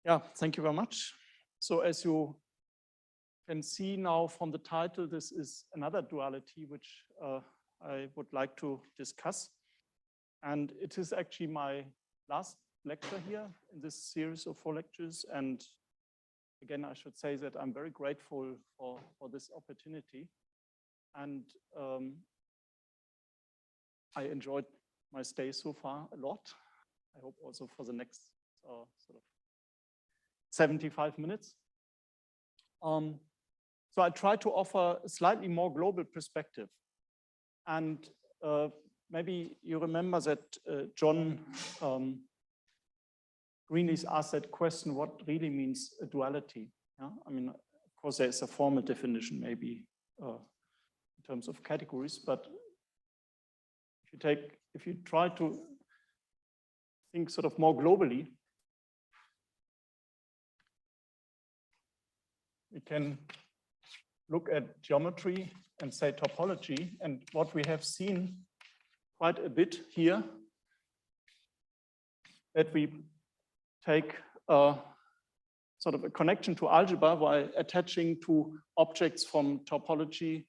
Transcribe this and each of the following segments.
Yeah, thank you very much. So as you can see now from the title, this is another duality which I would like to discuss. And it is actually my last lecture here in this series of 4 lectures. And again, I should say that I'm very grateful for this opportunity. And I enjoyed my stay so far a lot. I hope also for the next sort of 75 minutes. So I try to offer a slightly more global perspective. And maybe you remember that John Greenleaf asked that question, what really means a duality? Yeah? I mean, of course, there's a formal definition maybe in terms of categories, but if you try to think sort of more globally, we can look at geometry and say topology. And what we have seen quite a bit here, that we take sort of a connection to algebra by attaching to objects from topology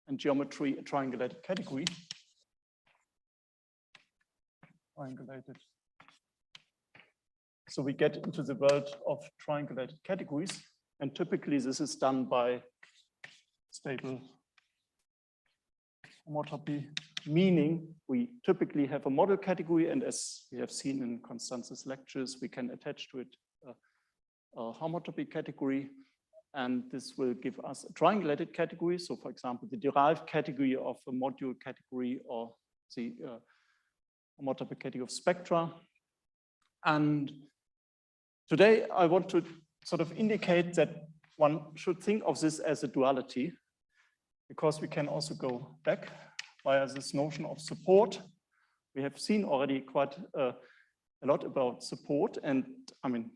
and geometry a triangulated category. Triangulated. So we get into the world of triangulated categories. And typically this is done by stable homotopy, meaning we typically have a model category, and as we have seen in Constance's lectures, we can attach to it a homotopy category, and this will give us a triangulated category. So for example, the derived category of a module category or the homotopy category of spectra. And today I want to sort of indicate that one should think of this as a duality, because we can also go back via this notion of support. We have seen already quite a lot about support, and I mean,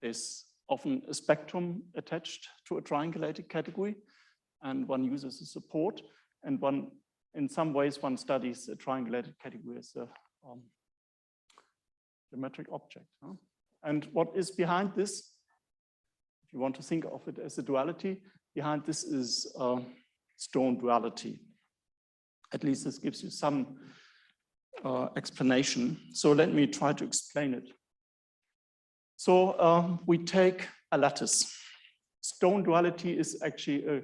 there's often a spectrum attached to a triangulated category, and one uses a support, and one, in some ways, one studies a triangulated category as a geometric object. Huh? And what is behind this? If you want to think of it as a duality, behind this is stone duality. At least this gives you some explanation. So let me try to explain it. So we take a lattice. Stone duality is actually a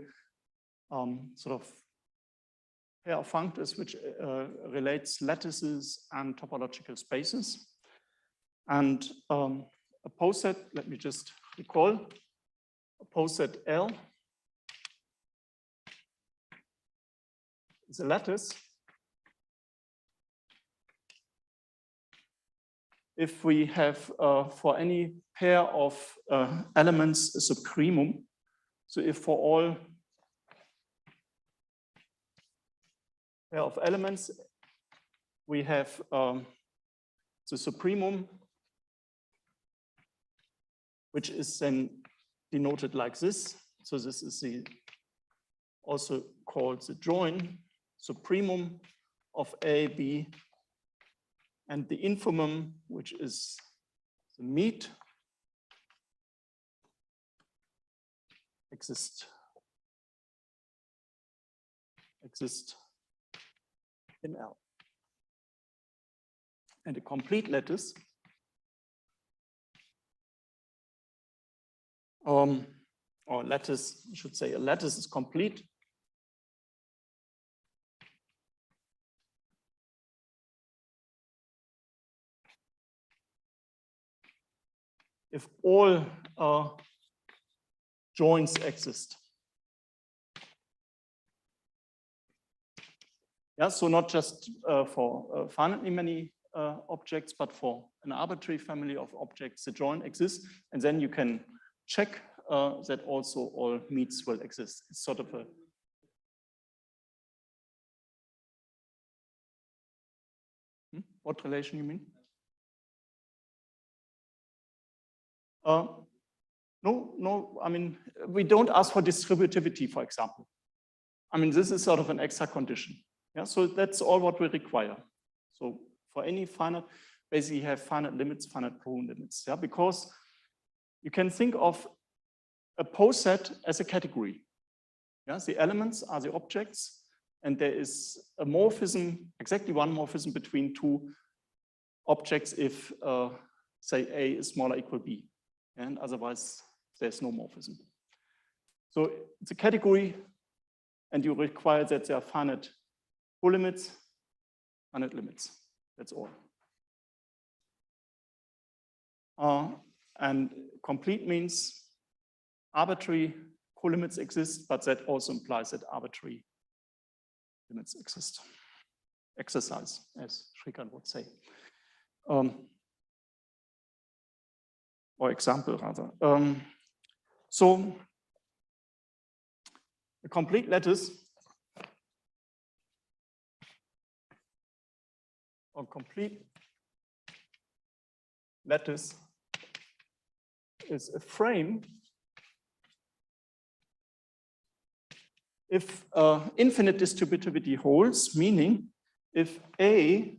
sort of pair of functors which relates lattices and topological spaces. And a poset, let me just recall, a poset L is a lattice. If we have for any pair of elements a supremum, so if for all pair of elements we have the supremum, which is then denoted like this. So this is the also called the join supremum of A, B, and the infimum, which is the meet, exist in L. And a complete lattice or lattice, I should say a lattice is complete if all joins exist. Yeah, so not just for finitely many objects, but for an arbitrary family of objects, the join exists, and then you can check that also all meets will exist. It's sort of a what relation you mean? No, I mean, we don't ask for distributivity, for example. I mean, this is sort of an extra condition. Yeah, so that's all what we require. So for any finite, basically you have finite limits, finite Poisson limits. Yeah, because you can think of a pose set as a category. Yeah, the elements are the objects, and there is a morphism, exactly one morphism between two objects if, say, A is smaller equal B, and otherwise there's no morphism. So it's a category, and you require that there are finite colimits, finite limits. That's all. And complete means arbitrary colimits exist, but that also implies that arbitrary limits exist. Exercise, as Rekha would say. Or example, rather. So a complete lattice or complete lattice is a frame if infinite distributivity holds, meaning if A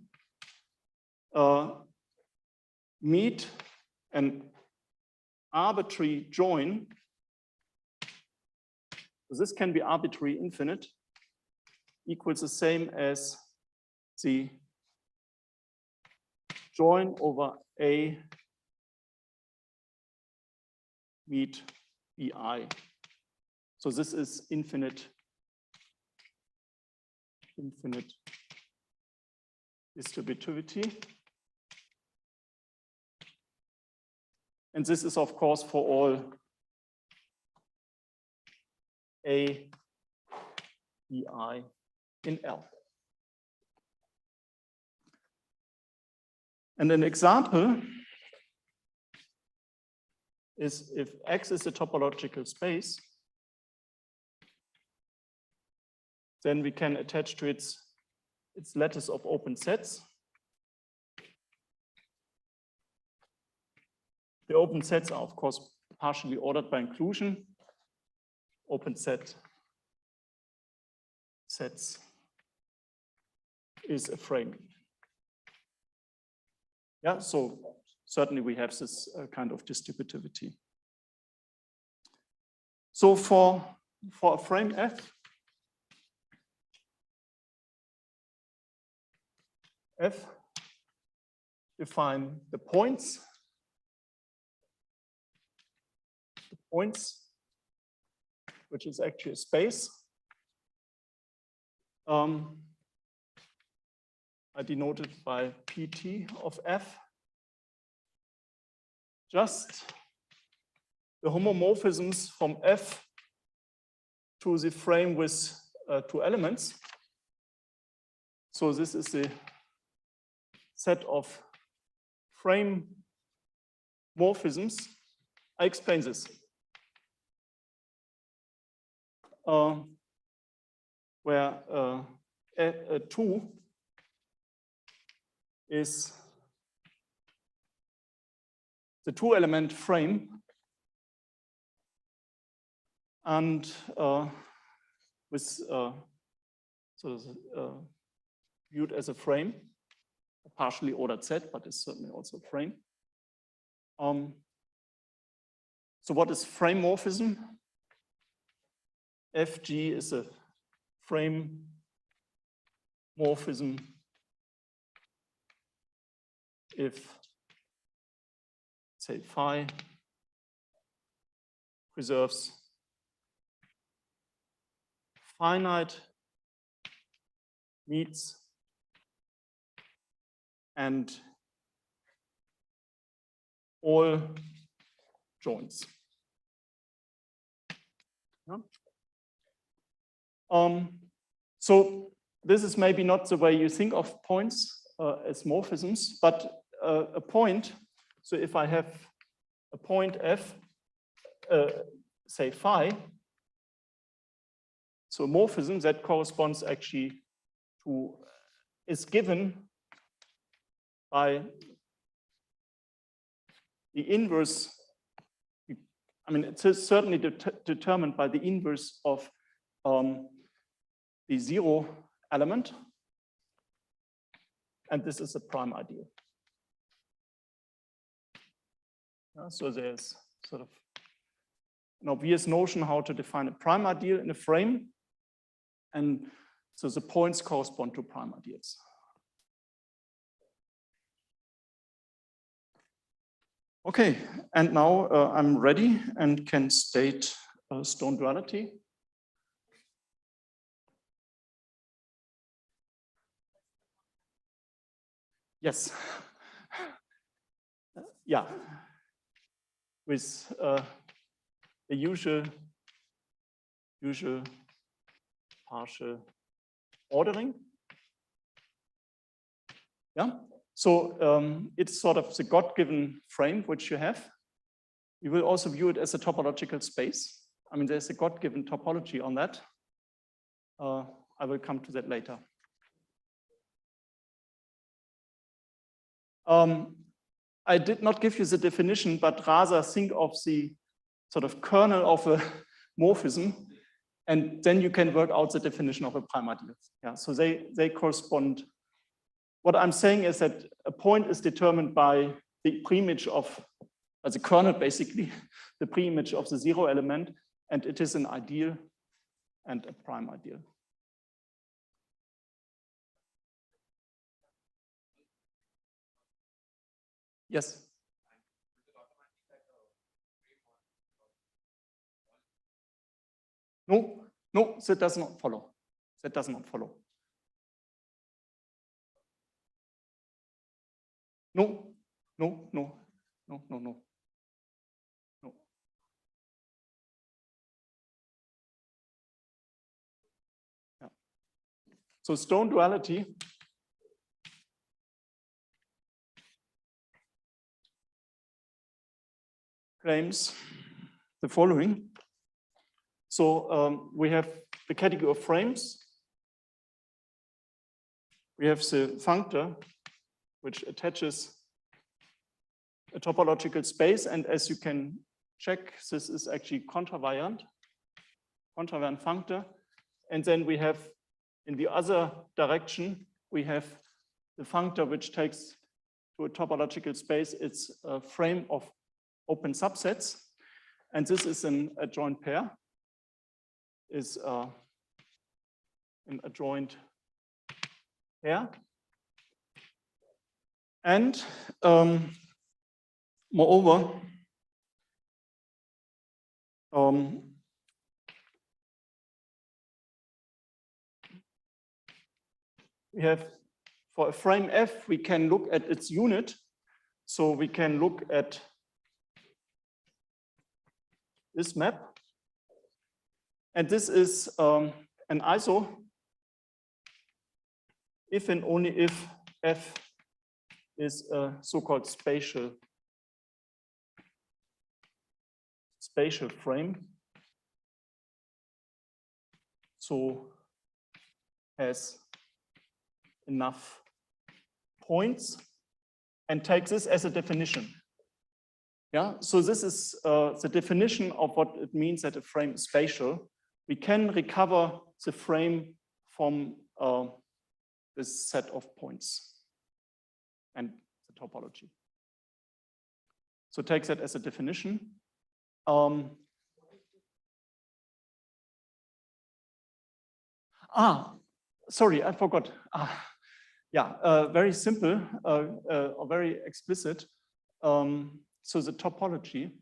meet an arbitrary join, so this can be arbitrary infinite, equals the same as the join over A meet BI. So this is infinite distributivity. And this is, of course, for all A, BI in L. And an example is if X is a topological space, then we can attach to its lattice of open sets. The open sets are, of course, partially ordered by inclusion. Open sets is a frame. Yeah, so certainly we have this kind of distributivity. So for a frame F, define the points, which is actually a space. I denote it by PT of F. Just the homomorphisms from F to the frame with two elements. So this is the set of frame morphisms. I explain this. Where 2 is the two-element frame, and viewed as a frame, a partially ordered set, but it's certainly also a frame. So what is frame morphism? FG is a frame morphism if, say, phi preserves finite meets and all joins. Yeah. So this is maybe not the way you think of points as morphisms, but a point, so if I have a point F, say phi, so morphism that corresponds actually to, is given by the inverse, I mean, it's certainly determined by the inverse of the zero element, and this is a prime ideal. So there's sort of an obvious notion how to define a prime ideal in a frame. And so the points correspond to prime ideals. Okay, and now I'm ready and can state stone duality. Yes. Yeah. With the usual partial ordering. Yeah. So it's sort of the God-given frame which you have. You will also view it as a topological space. I mean, there's a God-given topology on that. I will come to that later. I did not give you the definition, but rather think of the sort of kernel of a morphism, and then you can work out the definition of a prime ideal. Yeah, so they correspond. What I'm saying is that a point is determined by the preimage of, as a kernel basically, the preimage of the zero element, and it is an ideal and a prime ideal. Yes. No, no, that does not follow. That does not follow. No, no, no, no, no, no. No. Yeah. So stone duality claims the following. So we have the category of frames. We have the functor, which attaches a topological space. And as you can check, this is actually contravariant functor. And then we have, in the other direction, we have the functor, which takes to a topological space. It's a frame of open subsets. And this is an adjoint pair, is an adjoint pair. And moreover, we have, for a frame F, we can look at its unit. So we can look at this map. And this is an ISO if and only if F is a so-called spatial frame. So has enough points and takes this as a definition. Yeah, so this is the definition of what it means that a frame is spatial. We can recover the frame from this set of points and the topology. So take that as a definition. Sorry, I forgot. Yeah, very simple, or very explicit. So the topology.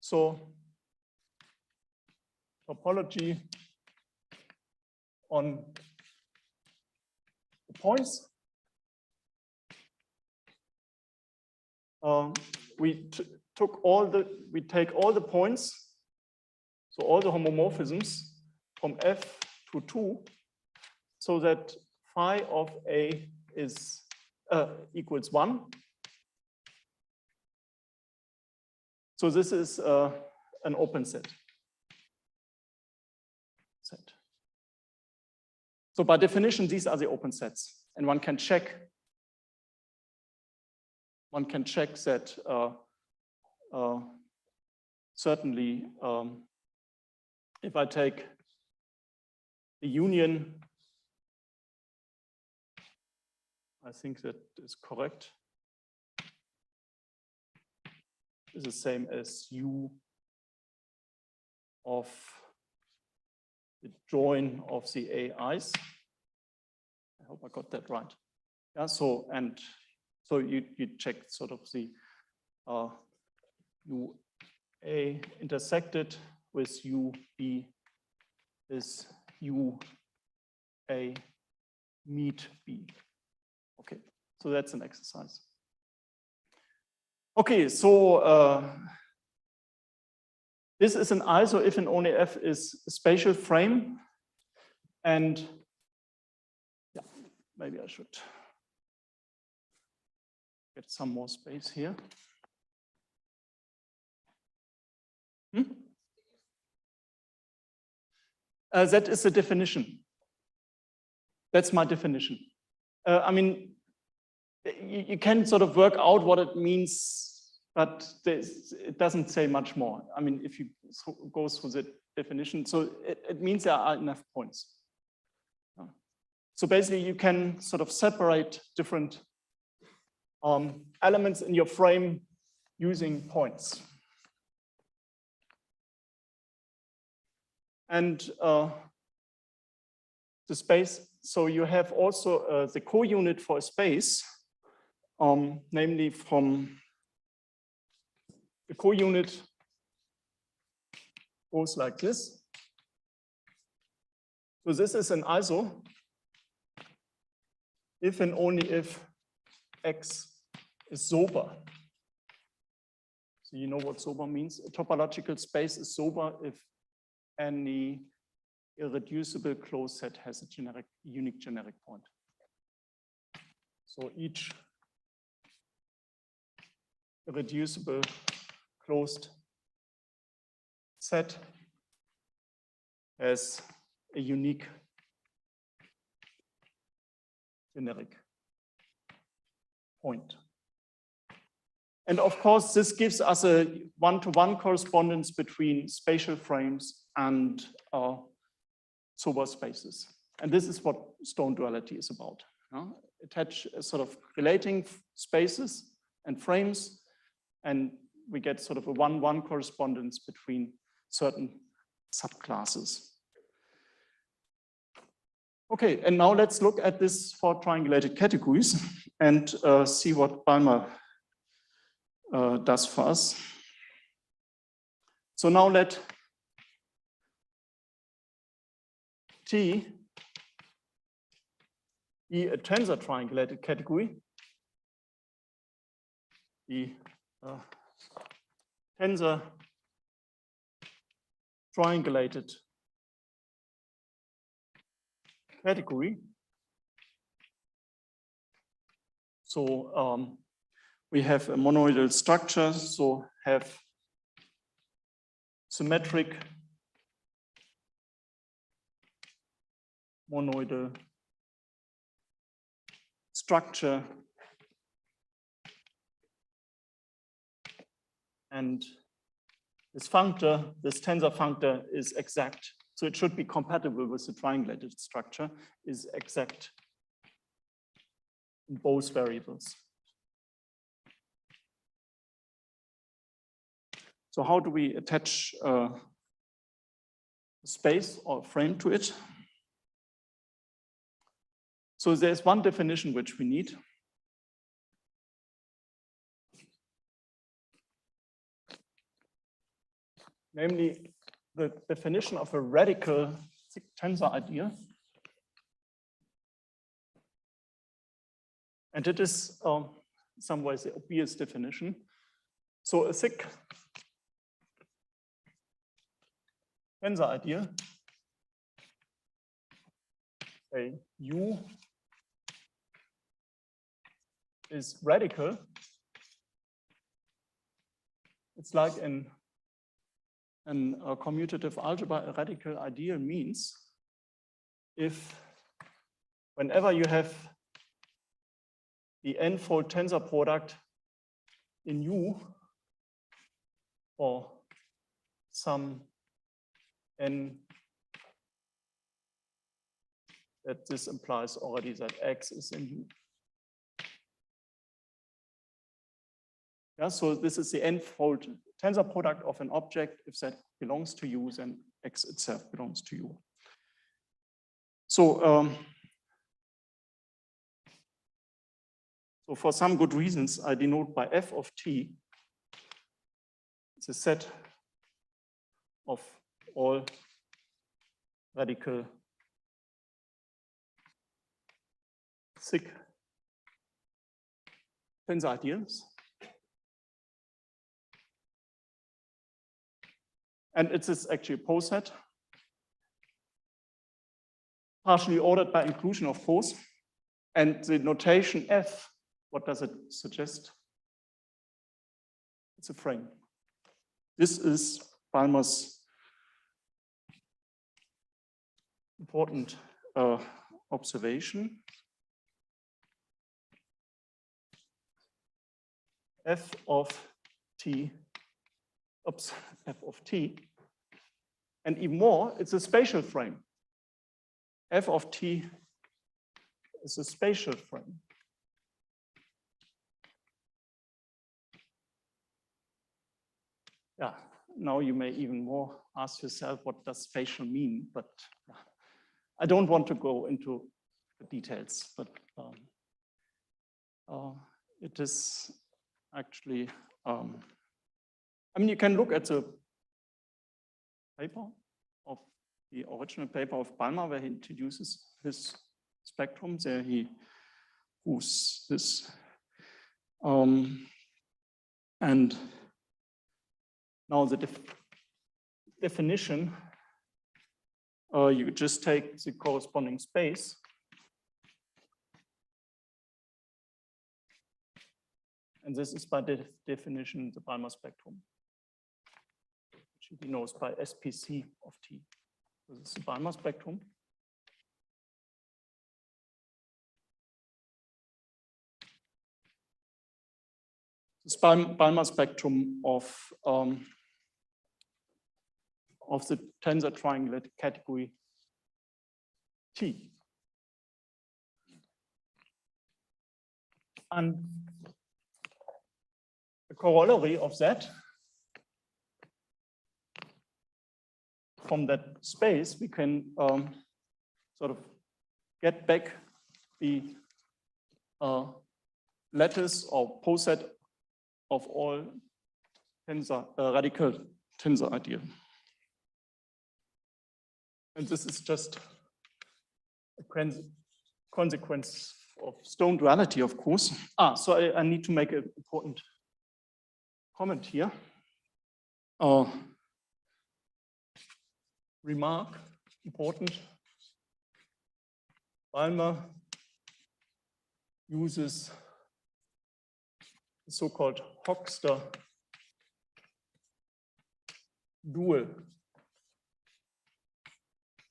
So topology on the points. We take all the points, so all the homomorphisms from F to 2, so that phi of A is equals 1. So this is an open set. So by definition, these are the open sets, and one can check that certainly if I take the union, I think that is correct. is the same as U of the join of the AIs. I hope I got that right. Yeah, so you check sort of the UA intersected with UB is UA meet B. Okay, so that's an exercise. Okay, so this is an ISO if and only F is a spatial frame. And yeah, maybe I should get some more space here. That is the definition. That's my definition. I mean, you can sort of work out what it means, but it doesn't say much more. I mean, if you go through the definition, so it means there are enough points. So basically, you can sort of separate different elements in your frame using points. And the space, so you have also the co-unit for a space, namely from the co-unit goes like this. So this is an ISO if and only if X is sober. So you know what sober means. A topological space is sober if any irreducible closed set has a unique generic point. So each irreducible closed set has a unique generic point. And of course, this gives us a one-to-one correspondence between spatial frames and sober spaces. And this is what stone duality is about. Attach sort of relating spaces and frames, and we get sort of a one-one correspondence between certain subclasses. Okay, and now let's look at this for triangulated categories and see what Balmer does for us. So now let T be a tensor triangulated category. The tensor triangulated category. So we have a monoidal structure, so have symmetric monoidal structure, and this functor, this tensor functor is exact. So it should be compatible with the triangulated structure, is exact in both variables. So how do we attach a space or a frame to it? So there's one definition which we need. Namely, the definition of a radical tensor idea. And it is in some ways the obvious definition. So a thick tensor idea, say U is radical. It's like in a commutative algebra, a radical ideal means if whenever you have the n-fold tensor product in U or some n, that this implies already that X is in U. Yeah, so this is the n-fold tensor product of an object. If that belongs to U, then X itself belongs to U. So, so for some good reasons, I denote by f of t, it's a set of all radical thick tensor ideals. And it is actually a pose set, partially ordered by inclusion, of course. And the notation F, what does it suggest? It's a frame. This is Balmer's important observation. F of t, F of t, and even more, it's a spatial frame. F of t is a spatial frame. Yeah, now you may even more ask yourself, what does spatial mean? But I don't want to go into the details, but it is actually, I mean, you can look at the paper of the original paper of Balmer, where he introduces his spectrum. There he proves this. And now the definition, you just take the corresponding space. And this is by definition the Balmer spectrum, which he knows by SPC of T. This is the Balmer spectrum. This Balmer spectrum of the tensor-triangulated category T. And the corollary of that, from that space, we can sort of get back the lattice or poset of all tensor, radical tensor ideal. And this is just a consequence of stone duality, of course. So I need to make an important comment here. Remark, important. Balmer uses the so-called Hochster dual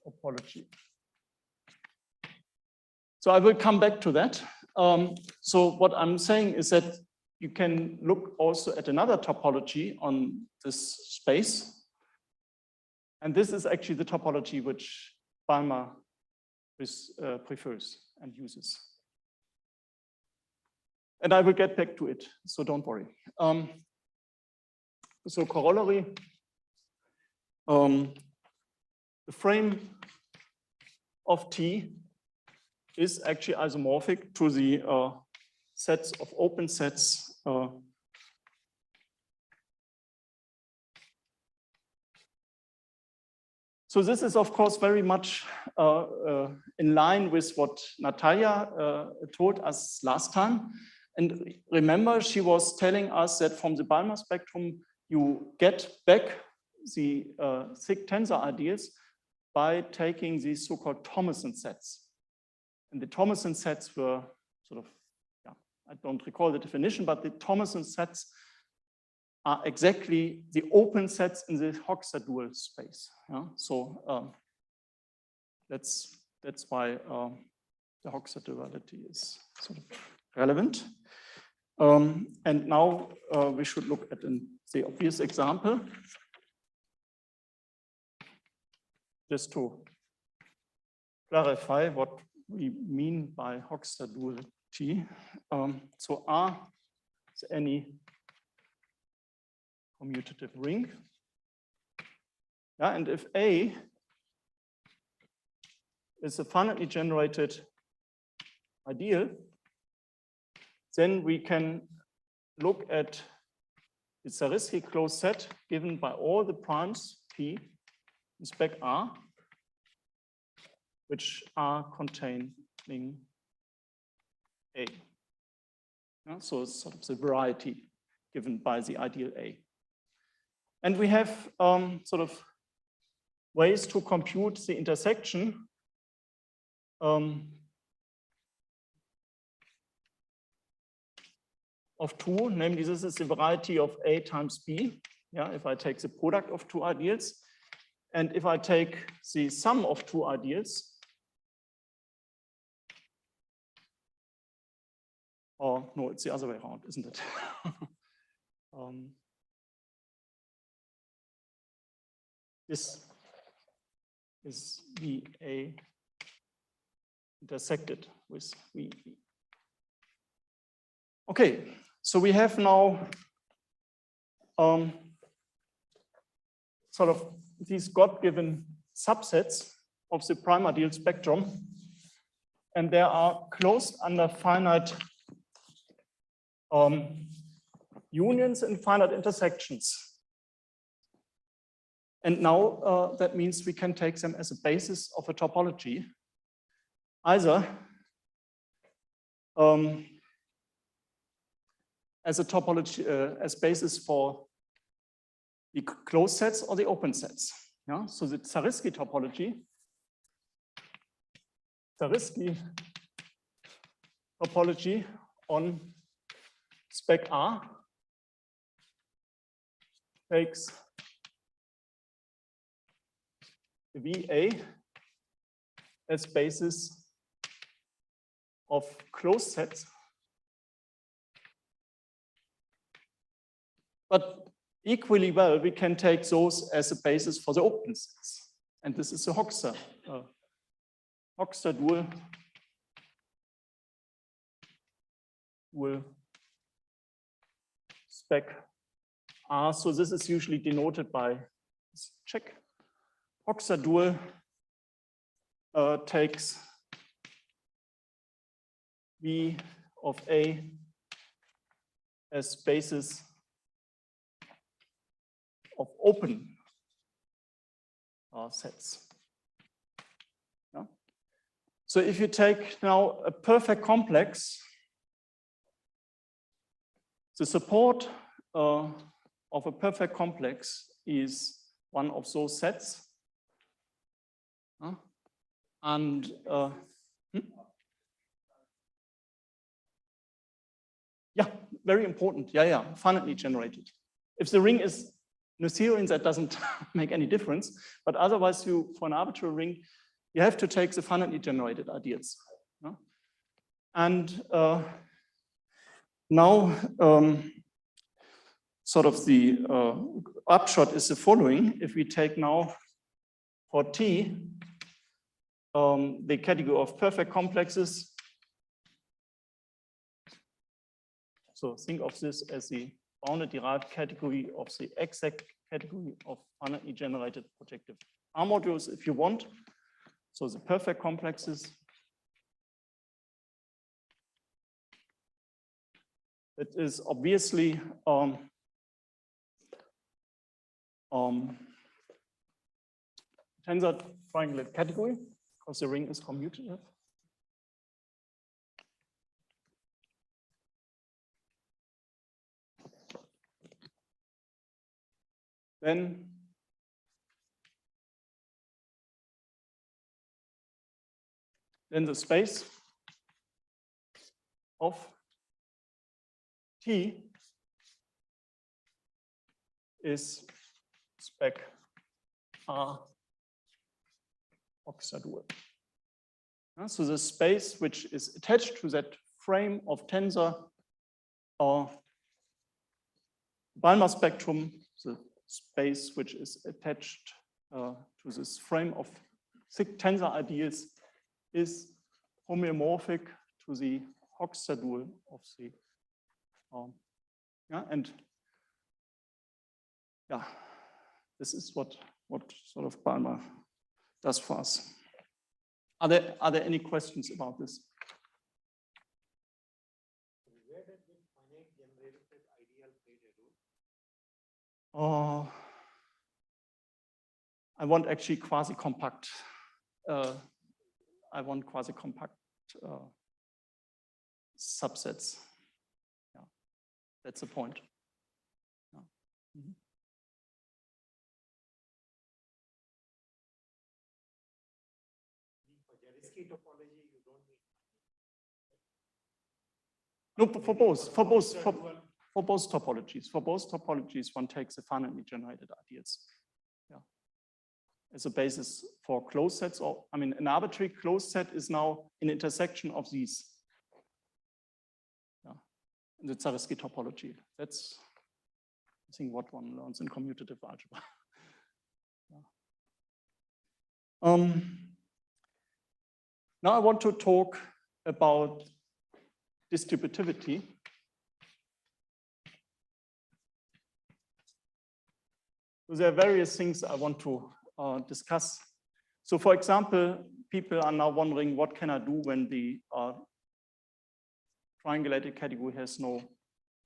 topology. So I will come back to that. So what I'm saying is that you can look also at another topology on this space. And this is actually the topology which Balmer prefers and uses. And I will get back to it, so don't worry. So corollary, the frame of T is actually isomorphic to the sets of open sets so this is, of course, very much in line with what Natalia told us last time. And remember, she was telling us that from the Balmer spectrum, you get back the thick tensor ideals by taking these so-called Thomason sets. And the Thomason sets were sort of, I don't recall the definition, but the Thomason sets are exactly the open sets in the Hochster dual space. Yeah? So that's why the Hochster duality is sort of relevant. And now we should look at the obvious example, just to clarify what we mean by Hochster duality. So R is any commutative ring. Yeah, and if A is a finitely generated ideal, then we can look at the Zariski closed set given by all the primes P in spec R, which are containing A. Yeah, so it's sort of the variety given by the ideal A. And we have sort of ways to compute the intersection of two, namely this is the variety of A times B, yeah, if I take the product of two ideals. And if I take the sum of two ideals, or no, it's the other way around, isn't it? This is VA intersected with VB. Okay, so we have now sort of these God-given subsets of the prime ideal spectrum, and they are closed under finite unions and finite intersections. And now that means we can take them as a basis of a topology, either as a topology, as basis for the closed sets or the open sets. Yeah? So the Zariski topology, on spec R takes the VA as basis of closed sets. But equally well, we can take those as a basis for the open sets. And this is the Hoxha dual spec R. So this is usually denoted by check. Hoxha dual takes V of A as basis of open sets. Yeah. So if you take now a perfect complex, the support of a perfect complex is one of those sets. And yeah, very important. Yeah, finitely generated. If the ring is Noetherian, that doesn't make any difference. But otherwise, for an arbitrary ring, you have to take the finitely generated ideals. And now, sort of the upshot is the following. If we take now for T, the category of perfect complexes. So think of this as the bounded derived category of the exact category of finitely generated projective R modules if you want. So the perfect complexes. It is obviously tensor-triangulated category because the ring is commutative. Then the space of T is spec R Hoxha dual. So the space which is attached to that frame of tensor or Balmer spectrum, the space which is attached to this frame of thick tensor ideals is homeomorphic to the Hoxha dual of the and yeah, this is what sort of Balmer does for us. Are there any questions about this? Where does this finite generated ideal play a role? I want actually quasi-compact. I want quasi-compact subsets. Yeah, that's the point. Yeah. Mm-hmm. For Jariski topology, you don't need. No, for both topologies. For both topologies, one takes the finitely generated ideas. Yeah. As a basis for closed sets, or I mean, an arbitrary closed set is now an intersection of these. Yeah. In the Zariski topology. That's, I think, what one learns in commutative algebra. Yeah. Now I want to talk about distributivity. So there are various things I want to discuss. So for example, people are now wondering, what can I do when the triangulated category has no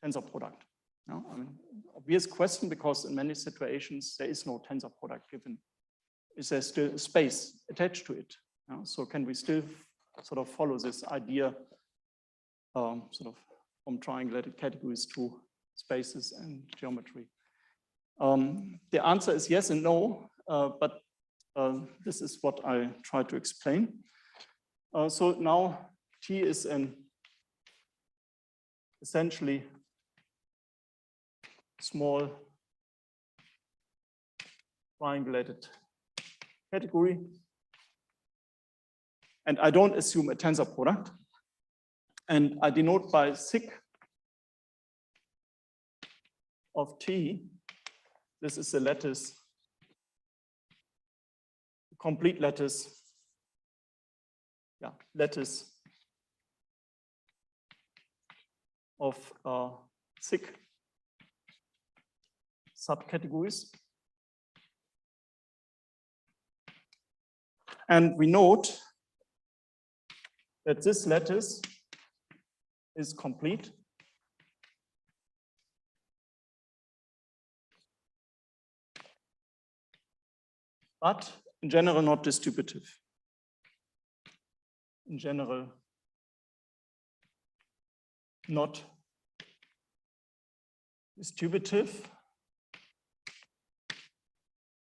tensor product? No? I mean, obvious question, because in many situations, there is no tensor product given. Is there still space attached to it? No? So can we still sort of follow this idea sort of from triangulated categories to spaces and geometry? The answer is yes and no, but this is what I try to explain. So now T is an essentially small triangulated category. And I don't assume a tensor product. And I denote by sig of T. This is the lattice, complete lattice, yeah, lattice of sig subcategories. And we note that this lattice is complete. But in general, not distributive. In general, not distributive.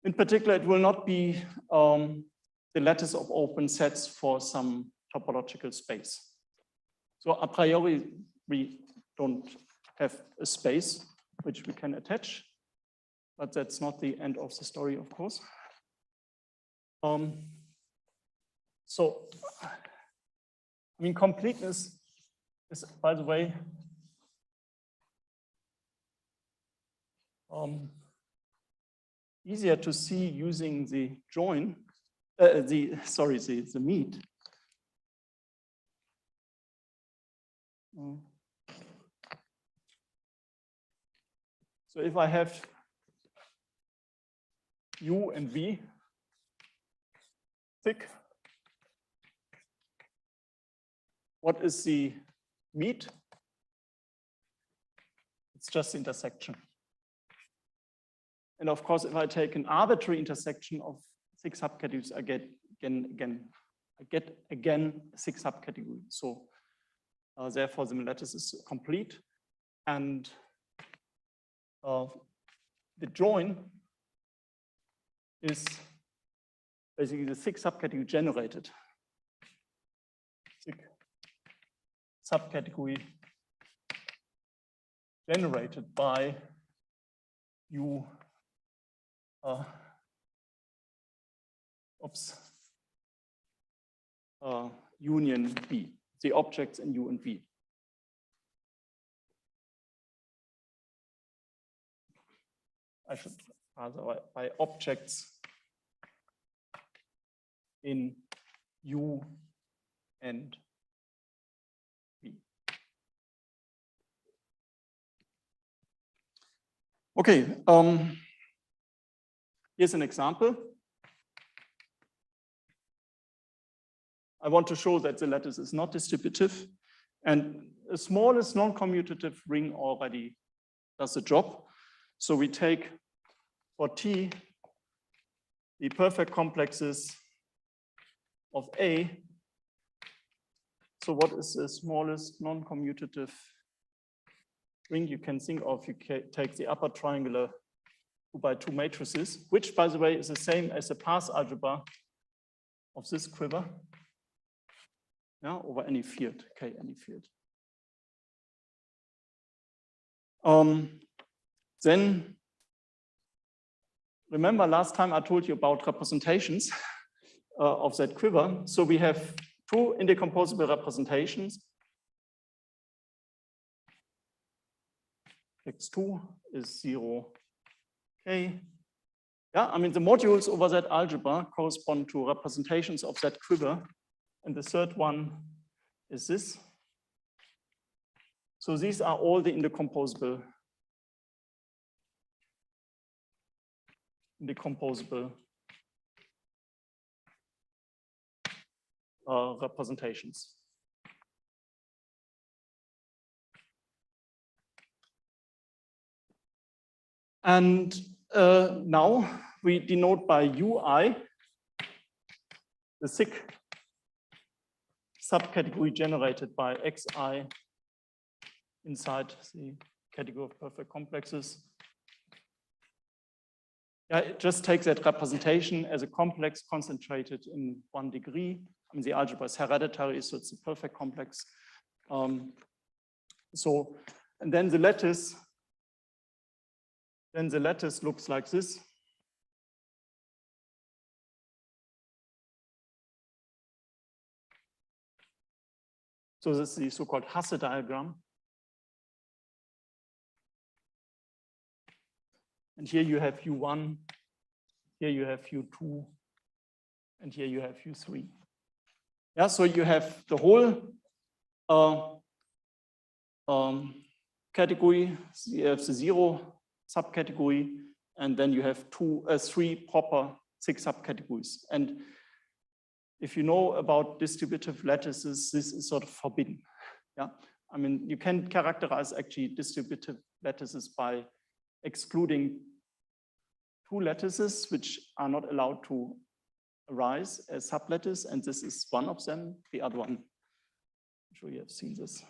In particular, it will not be the lattice of open sets for some topological space. So a priori, we don't have a space which we can attach, but that's not the end of the story, of course. So, I mean, completeness is, by the way, easier to see using the join, the meet. So if I have U and V thick, what is the meet? It's just the intersection. And of course, if I take an arbitrary intersection of 6 subcategories, I get again 6 subcategories. So therefore, the lattice is complete, and the join is basically the 6 subcategory generated. 6 subcategory generated by U. Union V, the objects in U and V. I should rather by objects in U and V. Okay. Here's an example. I want to show that the lattice is not distributive, and the smallest non-commutative ring already does the job. So we take for T the perfect complexes of A. So what is the smallest non-commutative ring you can think of? You can take the upper triangular 2x2 matrices, which, by the way, is the same as the path algebra of this quiver, yeah, over any field, K, any field. Then, remember last time I told you about representations of that quiver. So we have two indecomposable representations. X2 is 0, K. Yeah, I mean, the modules over that algebra correspond to representations of that quiver. And the third one is this. So these are all the indecomposable representations. And now we denote by UI the thick subcategory generated by Xi inside the category of perfect complexes. Yeah, it just takes that representation as a complex concentrated in 1 degree. I mean, the algebra is hereditary, so it's a perfect complex. And then the lattice looks like this. So this is the so-called Hasse diagram. And here you have U1, here you have U2, and here you have U3. Yeah, so you have the whole category, you have the 0 subcategory, and then you have 3 proper 6 subcategories. And if you know about distributive lattices, this is sort of forbidden. Yeah, I mean, you can characterize actually distributive lattices by excluding 2 lattices which are not allowed to arise as sublattice, and this is one of them. The other one, I'm sure you have seen this.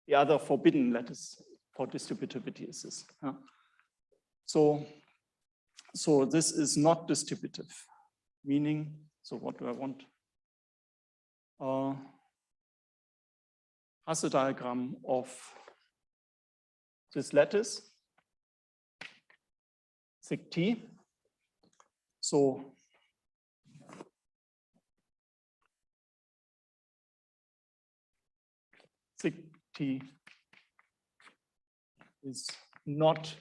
The other forbidden lattice for distributivity is this. Yeah. So this is not distributive, meaning, so what do I want? Hasse diagram of this lattice, sig T. So sig T is not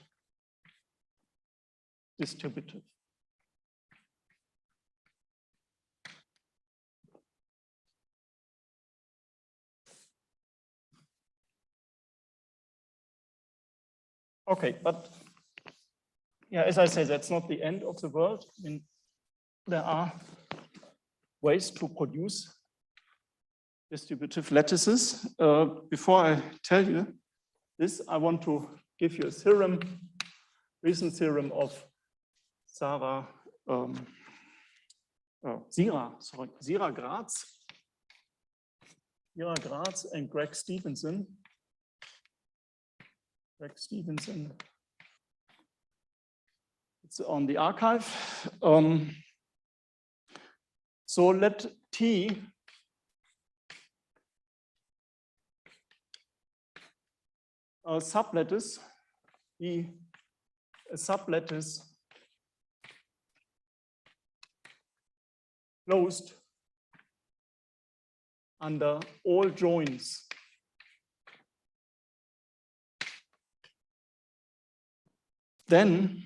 distributive. Okay, but yeah, as I say, that's not the end of the world. I mean, there are ways to produce distributive lattices. Before I tell you this, I want to give you a theorem, recent theorem of Zira Gratz and Greg Stevenson. It's on the archive. So let T sublattice be a sublattice closed under all joints then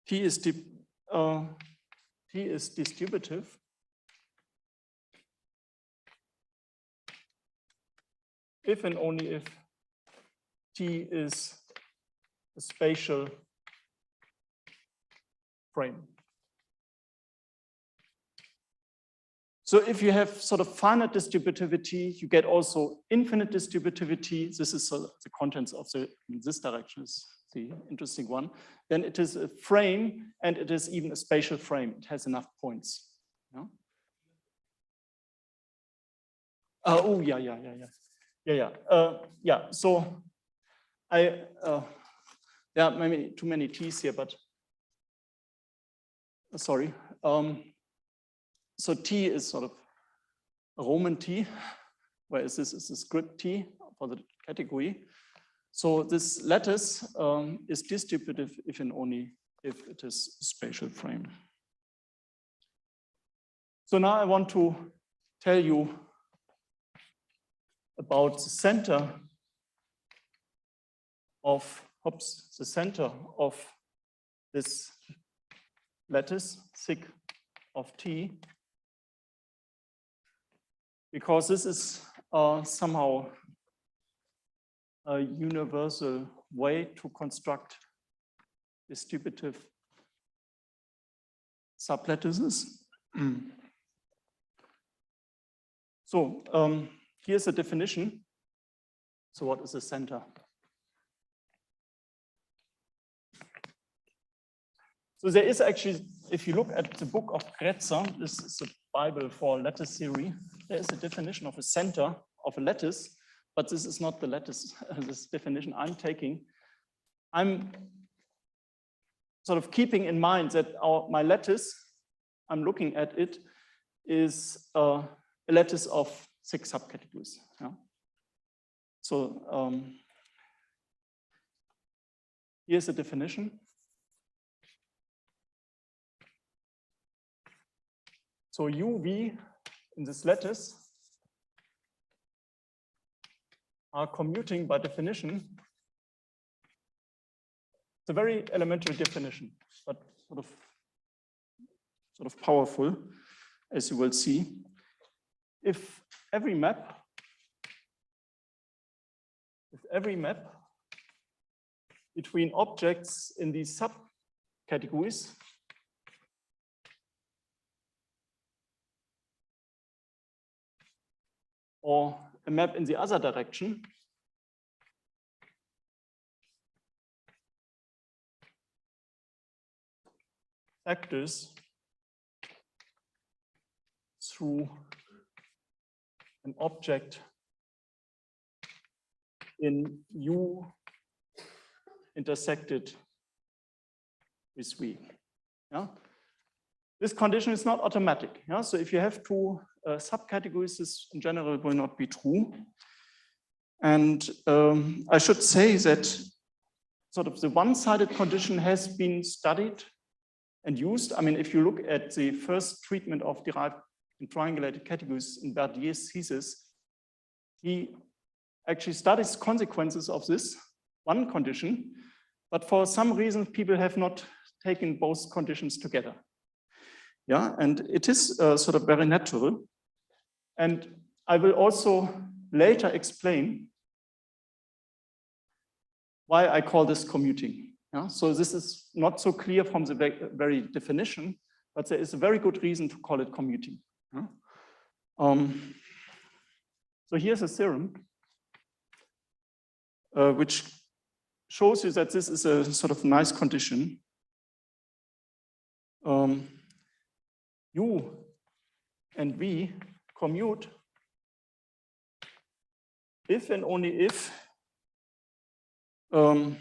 T is distributive if and only if T is a spatial frame. So if you have sort of finite distributivity, you get also infinite distributivity. This is the contents of this direction is the interesting one. Then it is a frame, and it is even a spatial frame. It has enough points. Yeah? Oh, yeah. So yeah, maybe too many T's here, but sorry. So T is sort of a Roman T, whereas this is a script T for the category. So this lattice is distributive if and only if it is a spatial frame. So now I want to tell you about the center of, this lattice, sig of T, because this is somehow a universal way to construct distributive sublattices. So here's a definition. So what is a center? So there is actually, if you look at the book of Krause, this is a Bible for lattice theory, there is a definition of a center of a lattice, but this is not the lattice, this definition I'm taking. I'm sort of keeping in mind that my lattice, I'm looking at it, is a lattice of 6 subcategories. Yeah? So here's the definition. So UV in this lattice are commuting by definition. It's a very elementary definition, but sort of powerful, as you will see. If every map between objects in these subcategories or a map in the other direction factors through an object in U intersected with V. Yeah? This condition is not automatic. Yeah? So if you have 2 subcategories, this in general will not be true. And I should say that sort of the one-sided condition has been studied and used. I mean, if you look at the first treatment of derived and triangulated categories in Berdier's thesis, he actually studies consequences of this one condition, but for some reason, people have not taken both conditions together. Yeah, and it is sort of very natural. And I will also later explain why I call this commuting. Yeah? So this is not so clear from the very definition, but there is a very good reason to call it commuting. Yeah? So here's a theorem which shows you that this is a sort of nice condition. U and V commute if and only if there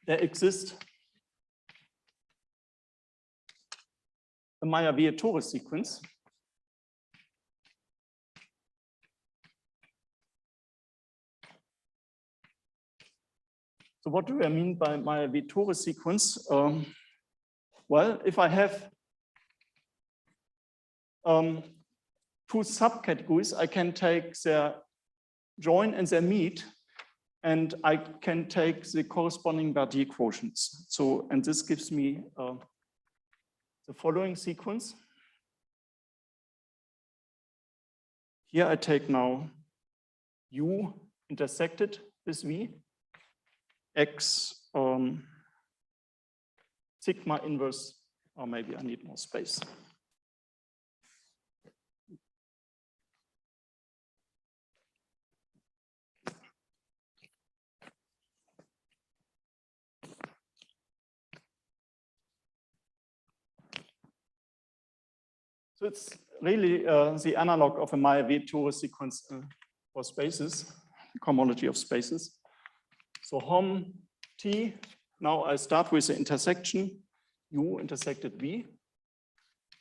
exists a Meyer-Vietore sequence So what do I mean by Meyer-Vietore sequence? Well, if I have 2 subcategories, I can take their join and their meet, and I can take the corresponding Verdier quotients. So, and this gives me the following sequence. Here I take now U intersected with V, X sigma inverse, or maybe I need more space. So it's really the analog of a Meyer-Wetore sequence for spaces, cohomology of spaces. So hom T, now I start with the intersection, U intersected V,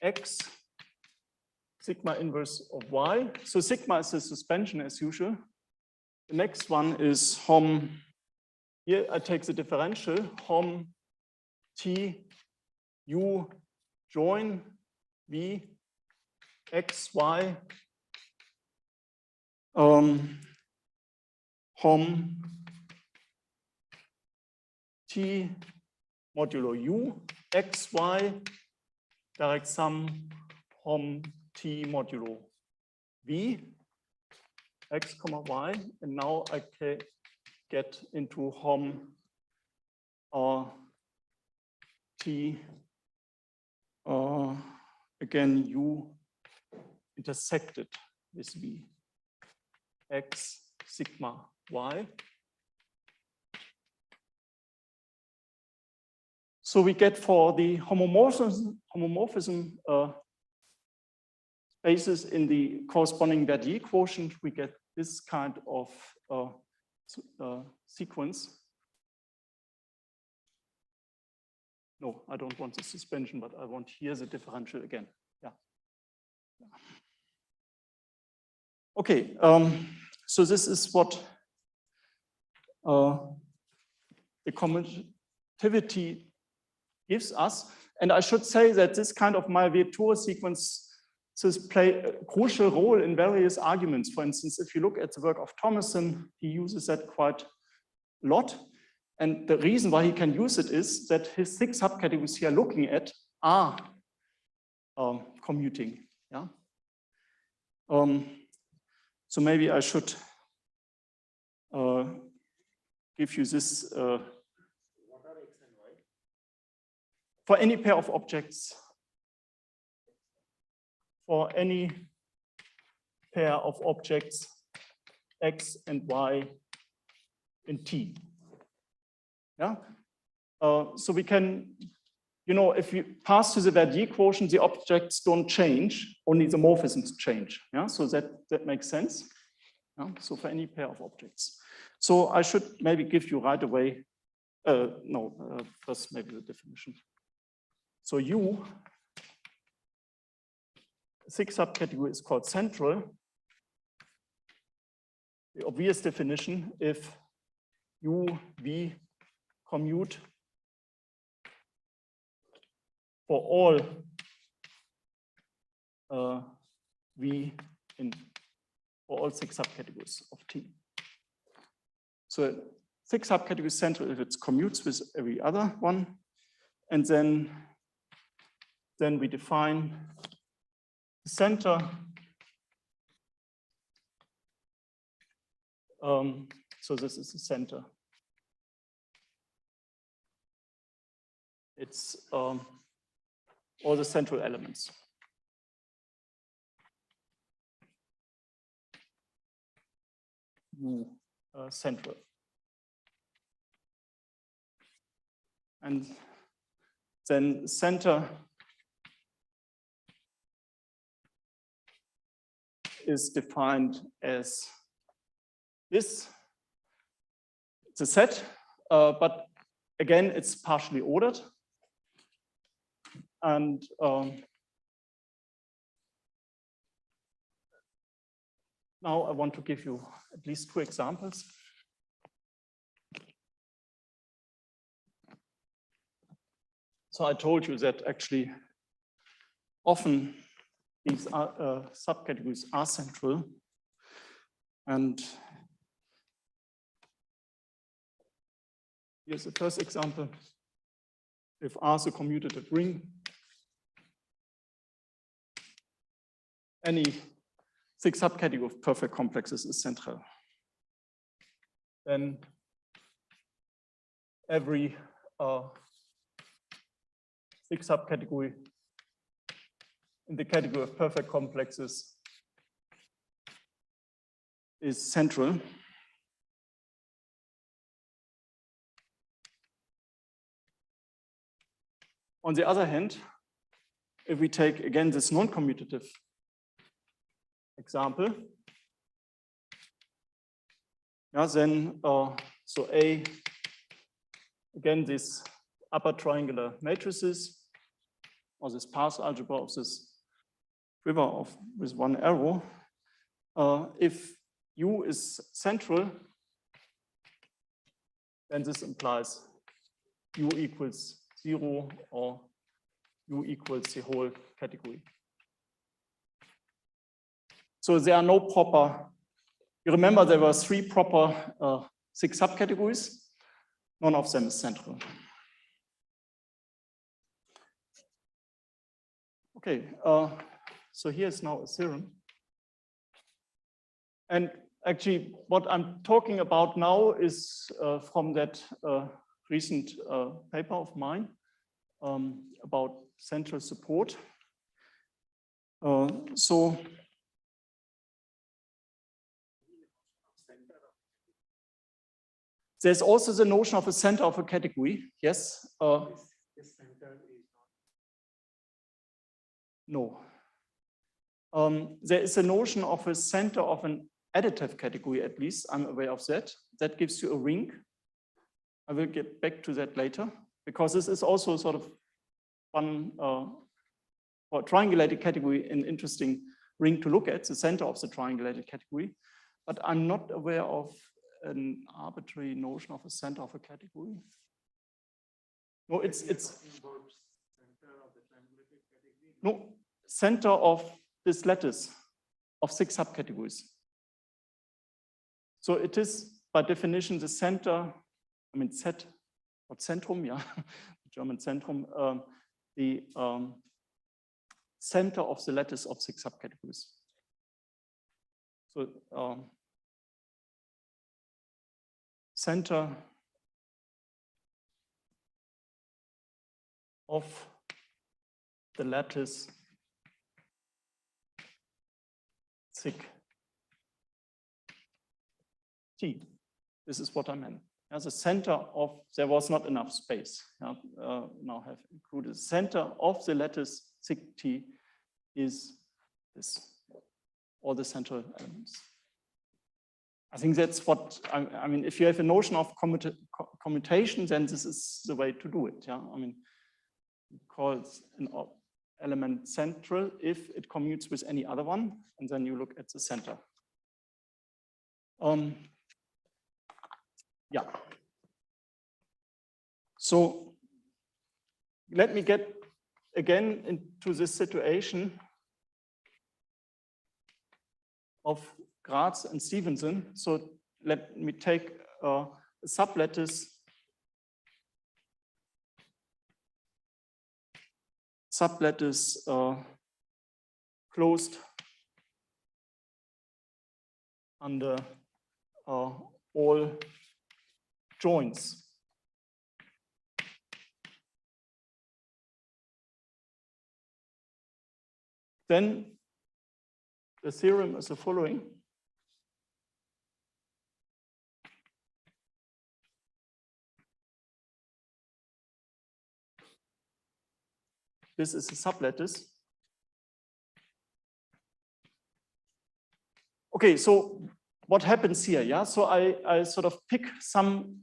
X, sigma inverse of Y. So sigma is the suspension as usual. The next one is hom, here I take the differential, hom T, U join V, X, Y, hom T modulo U, X, Y, direct sum hom T modulo V, X, Y, and now I can get into hom T again U intersected with V, X, sigma, Y. So we get for the homomorphism spaces in the corresponding Verdier quotient, we get this kind of sequence. No, I don't want the suspension, but I want here the differential again. Yeah. Okay, so this is what the commutativity gives us. And I should say that this kind of Meyer-Wetore sequences play a crucial role in various arguments. For instance, if you look at the work of Thomason, he uses that quite a lot. And the reason why he can use it is that his 6 subcategories he are looking at are commuting. Yeah. So maybe I should give you this. What are X and Y? For any pair of objects. For any pair of objects, X and Y in T. Yeah. So we can, if you pass to the Verdier quotient, the objects don't change, only the morphisms change. Yeah. So that makes sense. Yeah? So for any pair of objects. So I should maybe give you right away, first maybe the definition. So U, 6 subcategory is called central. The obvious definition, if U, V commute for all V for all 6 subcategories of T. So 6 subcategories central if it commutes with every other one. And then we define the center. So this is the center. It's all the central elements. U central. And then center is defined as this. It's a set, but again, it's partially ordered. And now I want to give you at least 2 examples. So I told you that actually often these subcategories are central. And here's the first example. If R is a commutative ring, any 6 subcategory of perfect complexes is central. then every sixth subcategory in the category of perfect complexes is central. On the other hand, if we take again this non-commutative example, yeah, then so A, again, these upper triangular matrices, or this path algebra of this river with one arrow, if U is central, then this implies U equals 0 or U equals the whole category. So there are no proper, you remember there were 3 proper 6 subcategories. None of them is central. Okay, so here's now a theorem. And actually what I'm talking about now is from that recent paper of mine about central support. So there's also the notion of a center of a category. Yes. This center is not. No. There is a notion of a center of an additive category, at least. I'm aware of that. That gives you a ring. I will get back to that later, because this is also sort of one for a triangulated category, an interesting ring to look at, the center of the triangulated category. But I'm not aware of an arbitrary notion of a center of a category. No, it's center of the triangulated category. No, center of this lattice of 6 subcategories. So it is by definition the center, I mean set or Zentrum, yeah, German Zentrum, the center of the lattice of 6 subcategories. So center of the lattice sig T. This is what I meant. As a center of, there was not enough space. Yeah, now have included center of the lattice sig T is this, all the central elements. I think that's what, I mean, if you have a notion of commutation, then this is the way to do it. Yeah, I mean, you call it an element central if it commutes with any other one, and then you look at the center. Yeah. So let me get again into this situation of Krause and Stevenson. So let me take a sublattice closed under all joints. Then the theorem is the following. This is a sublattice. Okay, so what happens here? Yeah, so I sort of pick some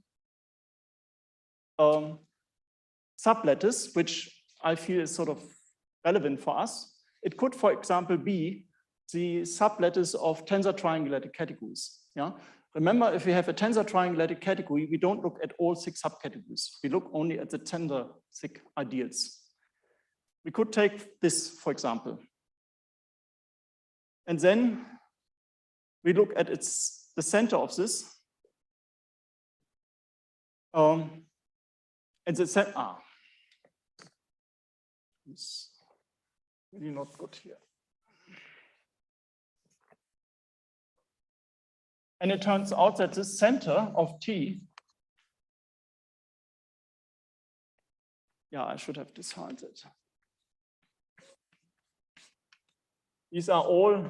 sublattice, which I feel is sort of relevant for us. It could, for example, be the sublattice of tensor-triangulated categories. Yeah, remember, if we have a tensor-triangulated category, we don't look at all 6 subcategories. We look only at the tensor-sig ideals. We could take this, for example, and then we look at the center of this, and the center. It's really not good here. And it turns out that the center of T, yeah, I should have defined it. These are all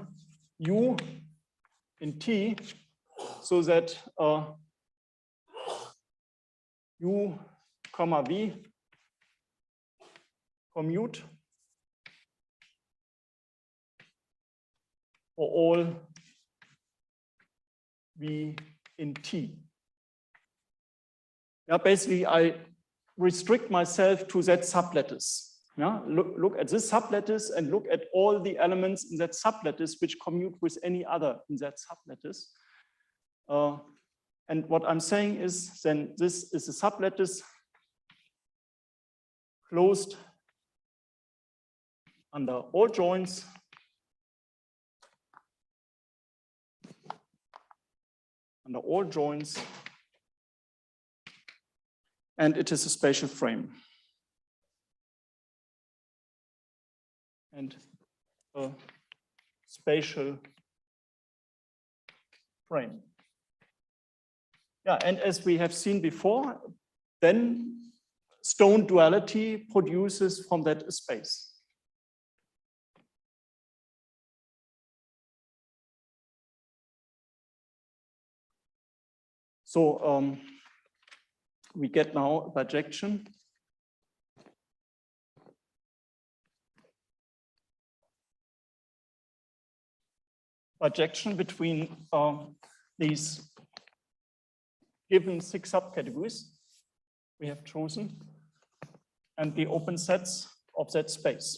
U in T, so that U, comma V commute for all V in T. Yeah, basically, I restrict myself to that sublattice. Yeah, look at this sublattice and look at all the elements in that sublattice which commute with any other in that sublattice. And what I'm saying is then this is a sublattice closed under all joints and it is a spatial frame. And a spatial frame. Yeah, and as we have seen before, then stone duality produces from that a space. So we get now a bijection. Bijection between these given 6 subcategories we have chosen and the open sets of that space.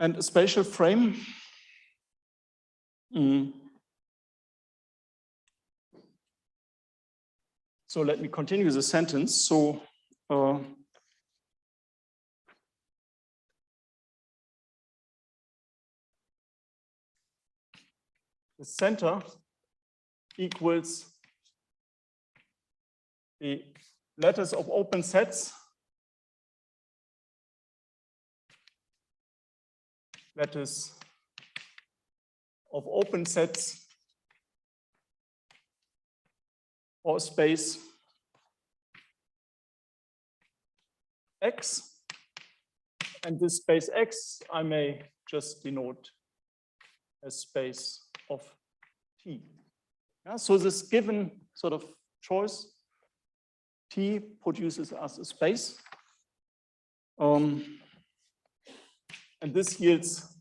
And a spatial frame. So let me continue the sentence. So the center equals the lattice of open sets or space X, and this space X I may just denote as space of T. Yeah, so this given sort of choice T produces us a space, and this yields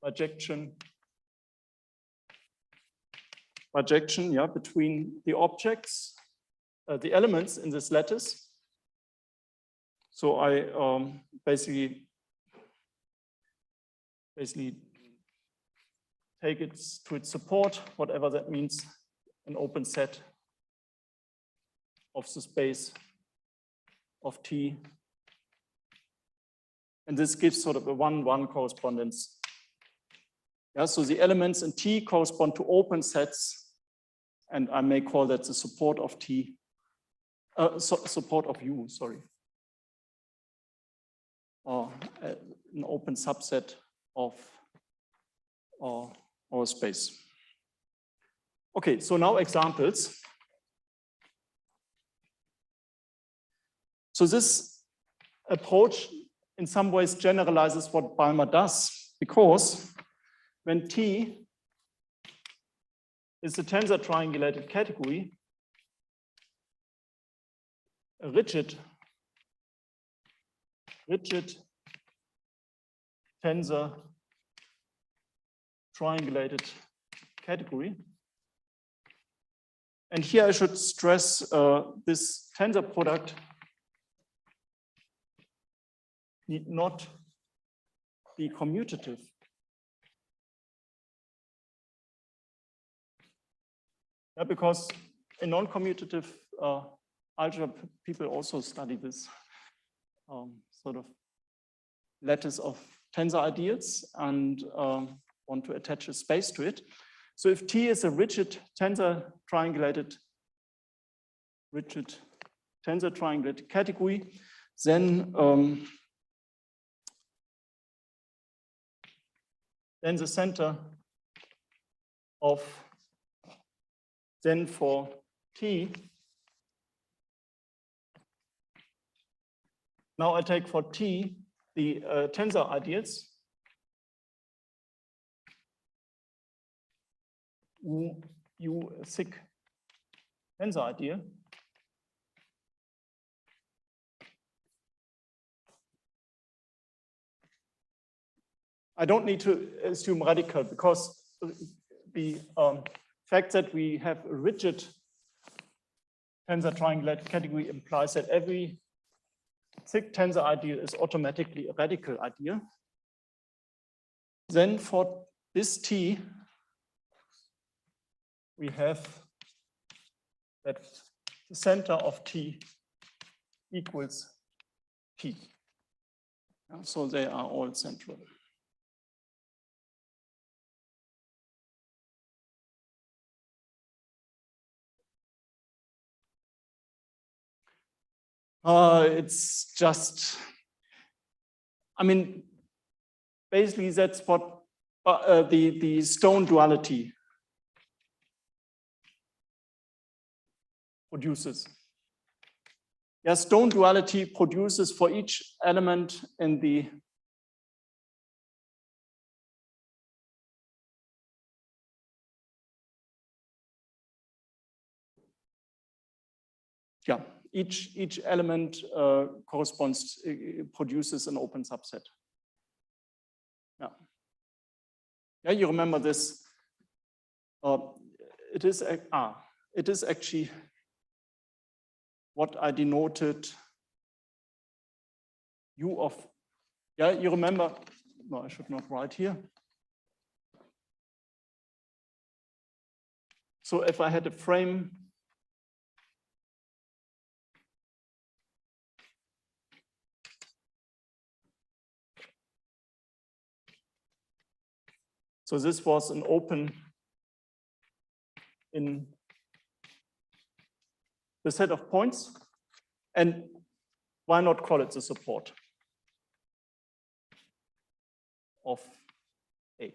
bijection, yeah, between the objects, the elements in this lattice. So I basically take it to its support, whatever that means, an open set of the space of T. And this gives sort of a 1-1 correspondence. Yeah, so the elements in T correspond to open sets, and I may call that the support of T, support of U, sorry. Or an open subset of our space. Okay, so now examples. So this approach in some ways generalizes what Balmer does, because when T is a tensor triangulated category, a rigid tensor triangulated category. And here I should stress this tensor product need not be commutative. Yeah, because in non-commutative algebra, people also study this sort of lattice of tensor ideals and want to attach a space to it. So if T is a rigid tensor triangulated rigid tensor-triangulated category, then the center of, then for T, now I take for T the tensor ideals, U thick tensor ideal, I don't need to assume radical because the fact that we have a rigid tensor-triangulated category implies that every thick tensor ideal is automatically a radical ideal. Then for this T, we have that the center of T equals T. So they are all central. It's just, I mean, basically that's what the stone duality produces. Yeah, stone duality produces for each element in the each element corresponds, produces an open subset. Yeah. Yeah, you remember this. It is actually what I denoted U of, yeah, you remember, no, I should not write here. So if I had a frame so this was an open in the set of points, and why not call it the support of A?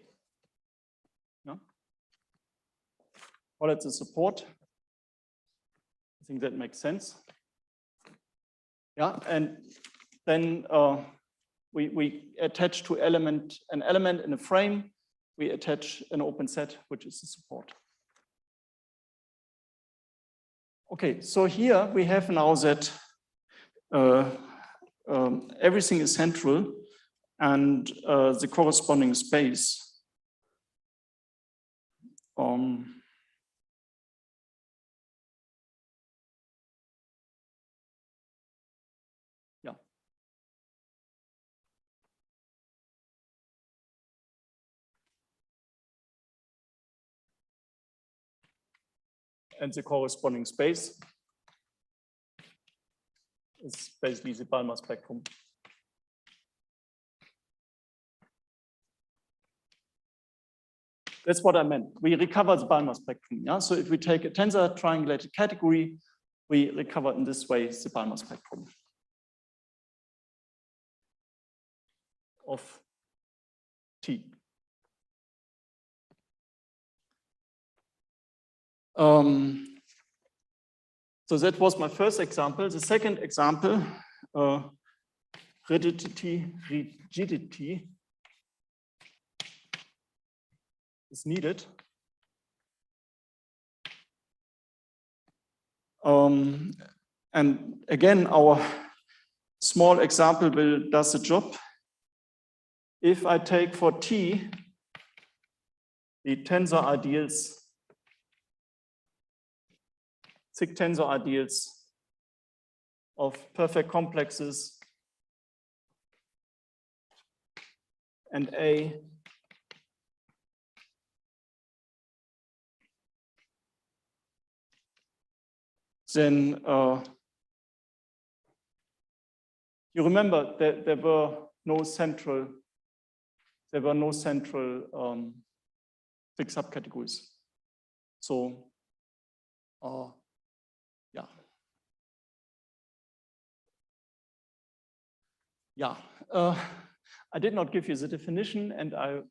No? Call it the support. I think that makes sense. Yeah, and then we attach to an element in a frame. We attach an open set, which is the support. Okay, so here we have now that everything is central and the corresponding space yeah. And the corresponding space is basically the Balmer spectrum. That's what I meant. We recover the Balmer spectrum. Yeah? So if we take a tensor triangulated category, we recover in this way the Balmer spectrum of T. So that was my first example. The second example, rigidity is needed. And again, our small example does the job. If I take for T the tensor ideals, thick tensor ideals of perfect complexes and A then you remember that there were no central thick subcategories. So yeah, Yeah, I did not give you the definition, and I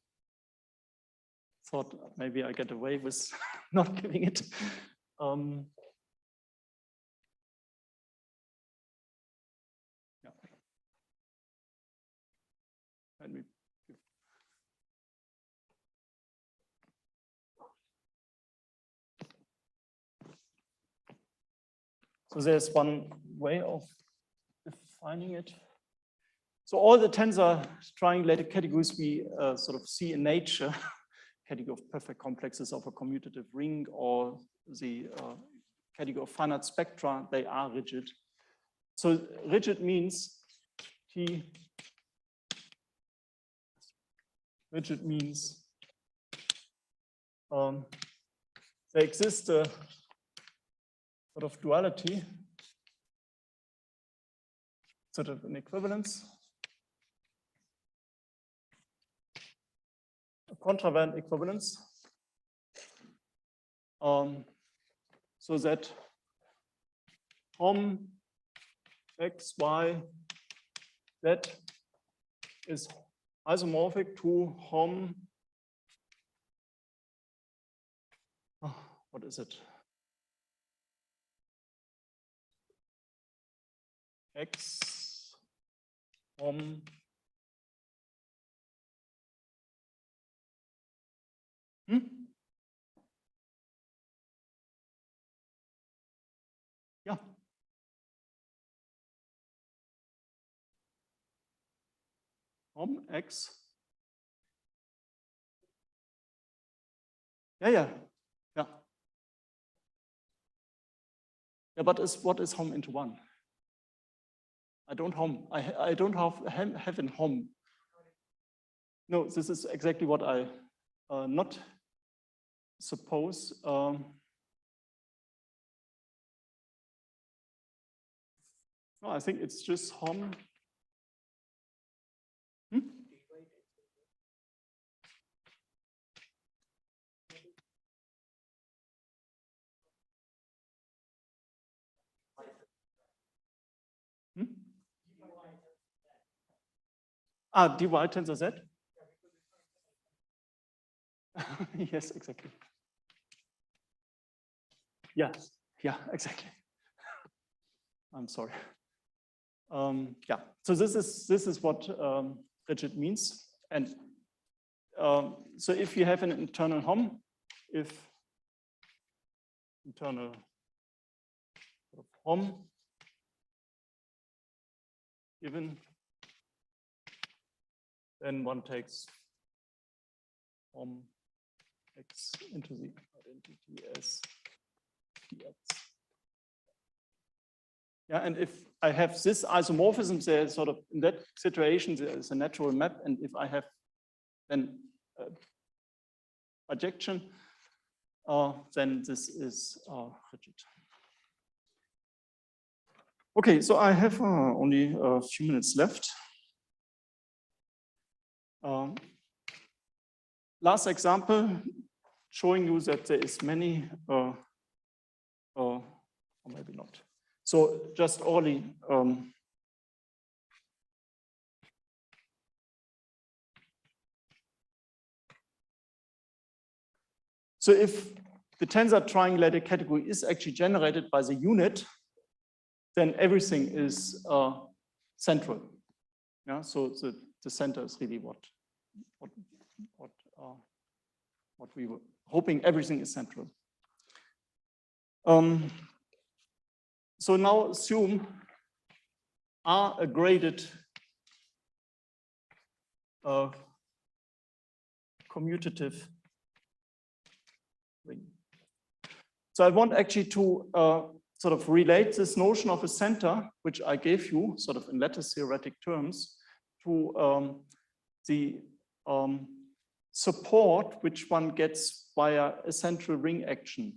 thought maybe I get away with not giving it. Yeah. Let me give. So there's one way of defining it. So all the tensor triangulated categories we sort of see in nature, category of perfect complexes of a commutative ring, or the category of finite spectra, they are rigid. So rigid means rigid means there exists a sort of duality, sort of an equivalence, a contravariant equivalence, so that hom x, y, z is isomorphic to hom, what is it? X, hom, yeah. Hom x. Yeah. Yeah, but what is hom into one? I don't hom. I don't have in hom. No, this is exactly what I not suppose. No, I think it's just hom. Dy tensor Z? Yes, exactly. Yes, yeah, exactly. I'm sorry. Yeah, so this is what rigid means. And so if you have an internal hom, if internal hom given, then one takes hom x into the identity as px. Yeah, and if I have this isomorphism, there's sort of, in that situation, there is a natural map, and if I have then projection, then this is rigid. Okay, so I have only a few minutes left. Last example, showing you that there is many, or maybe not. So just only, so if the tensor triangulated category is actually generated by the unit, then everything is central. Yeah, so the center is really what we were hoping. Everything is central. So now assume R a graded commutative ring. So I want actually to sort of relate this notion of a center, which I gave you sort of in lattice theoretic terms, to the support which one gets via a central ring action,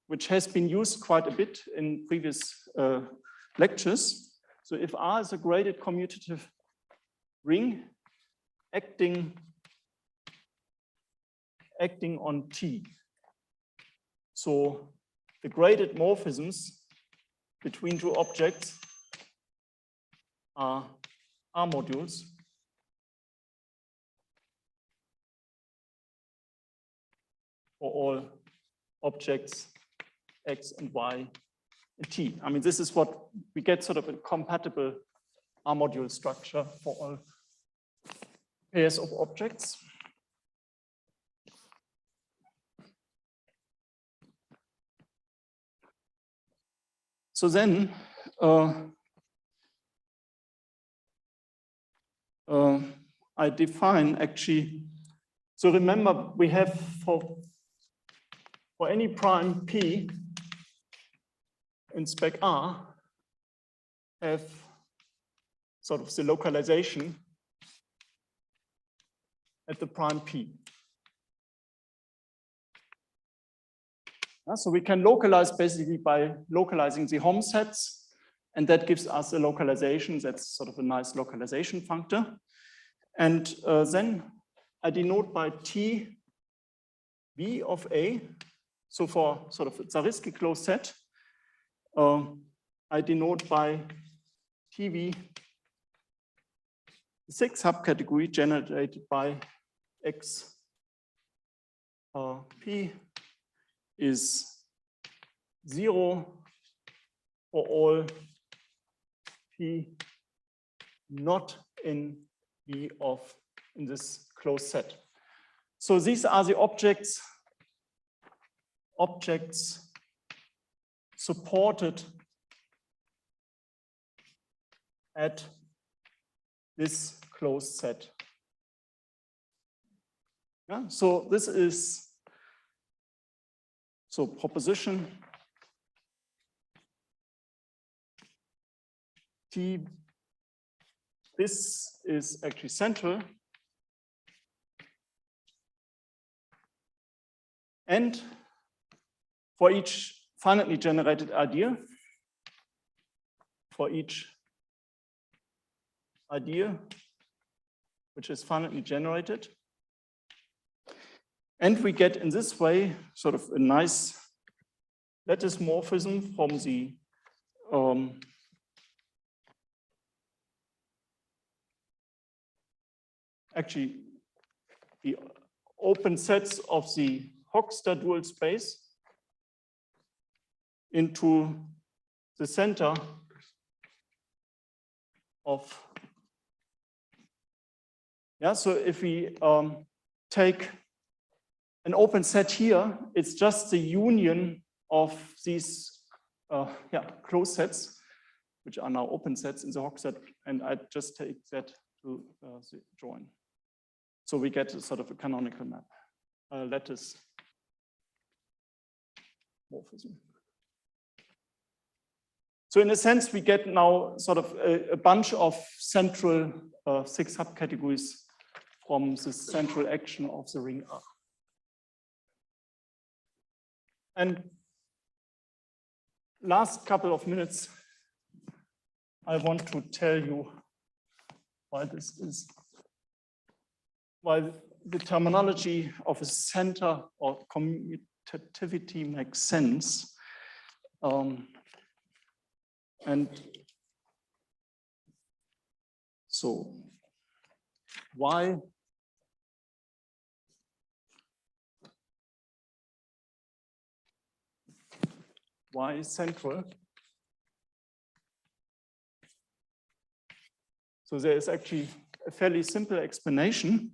which has been used quite a bit in previous lectures. So if R is a graded commutative ring acting on T, so the graded morphisms between two objects are R modules for all objects X and Y and T. I mean, this is what we get, sort of a compatible R module structure for all pairs of objects. So then I define actually, so remember we have for any prime P in spec R have sort of the localization at the prime P. So we can localize basically by localizing the Hom sets, and that gives us a localization. That's sort of a nice localization functor. And then I denote by T V of A. So for sort of a Zariski closed set, I denote by TV the sixth subcategory generated by X P is 0 for all P not in V of in this closed set. So these are the objects supported at this closed set. Yeah, so this is proposition T. This is actually central. And for each finitely generated idea, which is finitely generated, and we get in this way sort of a nice lattice morphism from the actually the open sets of the Hochster dual space into the center of, yeah, so if we take an open set here, it's just the union of these closed sets, which are now open sets in the Hoch set, and I just take that to the join. So we get a sort of a canonical map, lattice morphism. So in a sense, we get now sort of a bunch of central 6 subcategories from the central action of the ring R. And last couple of minutes, I want to tell you why this is, why the terminology of a center or commutativity makes sense. And so why central? So there is actually a fairly simple explanation.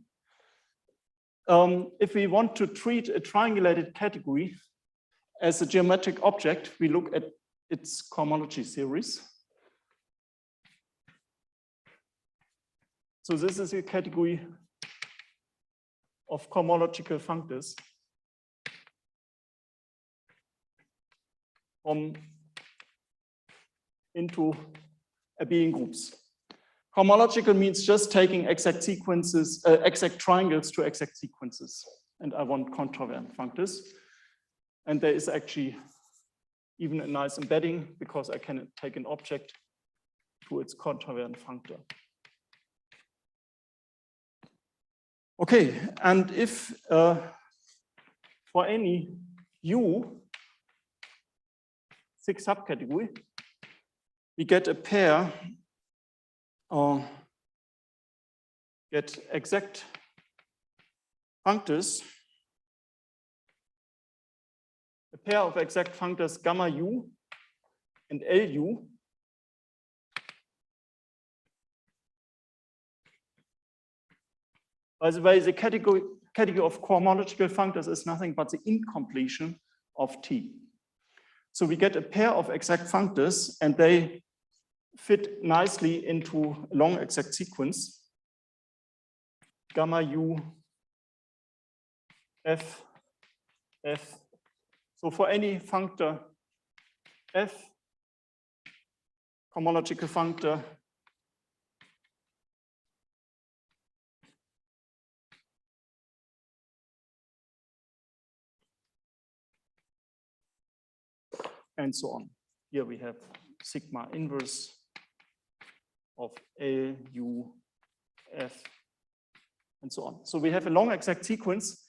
If we want to treat a triangulated category as a geometric object, we look at its cohomology series. So this is a category of cohomological functors into abelian groups. Cohomological means just taking exact sequences, exact triangles to exact sequences. And I want contravariant functors. And there is actually even a nice embedding because I can take an object to its contravariant functor. Okay, and if for any U 6 subcategory, we get a pair get exact functors, a pair of exact functors gamma u and Lu. By the way, the category of cohomological functors is nothing but the incompletion of T. So we get a pair of exact functors and they fit nicely into a long exact sequence. Gamma u, f, f. So for any functor f, cohomological functor and so on. Here we have sigma inverse of L, U, F, and so on. So we have a long exact sequence.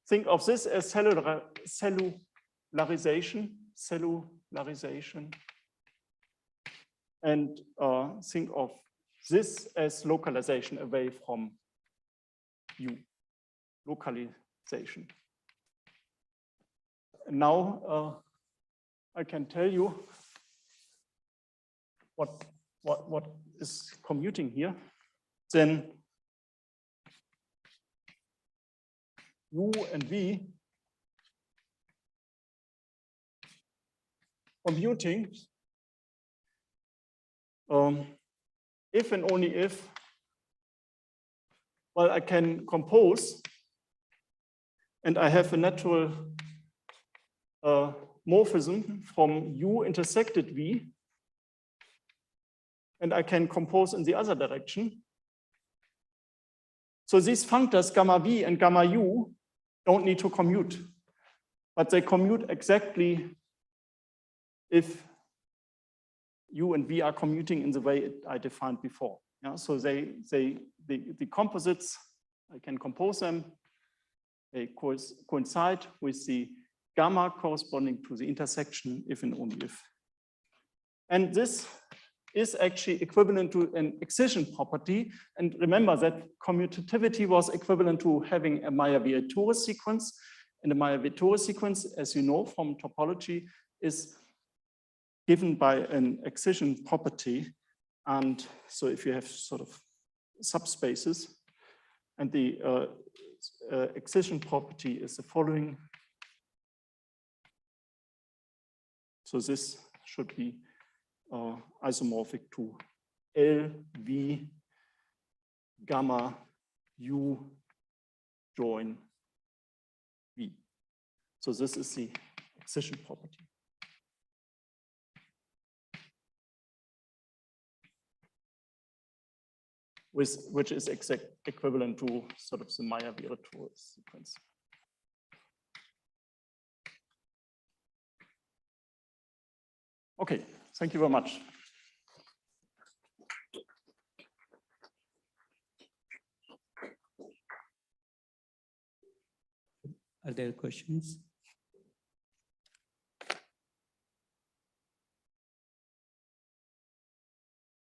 Think of this as cellularization, and think of this as localization away from U, localization. And now I can tell you what is commuting here. Then U and V commuting if and only if, well, I can compose and I have a natural morphism from U intersected V, and I can compose in the other direction. So these functors gamma V and gamma U don't need to commute, but they commute exactly if U and V are commuting in the way I defined before. Yeah, so the composites, I can compose them, they coincide with the gamma corresponding to the intersection if and only if. And this is actually equivalent to an excision property. And remember that commutativity was equivalent to having a Meyer-Vietoris sequence. And the Meyer-Vietoris sequence, as you know from topology, is given by an excision property. And so if you have sort of subspaces, and the excision property is the following. So this should be isomorphic to L, V, gamma, U, join V. So this is the excision property. Which is equivalent to sort of the Meyer-Vietoris sequence. Okay, thank you very much. Are there questions?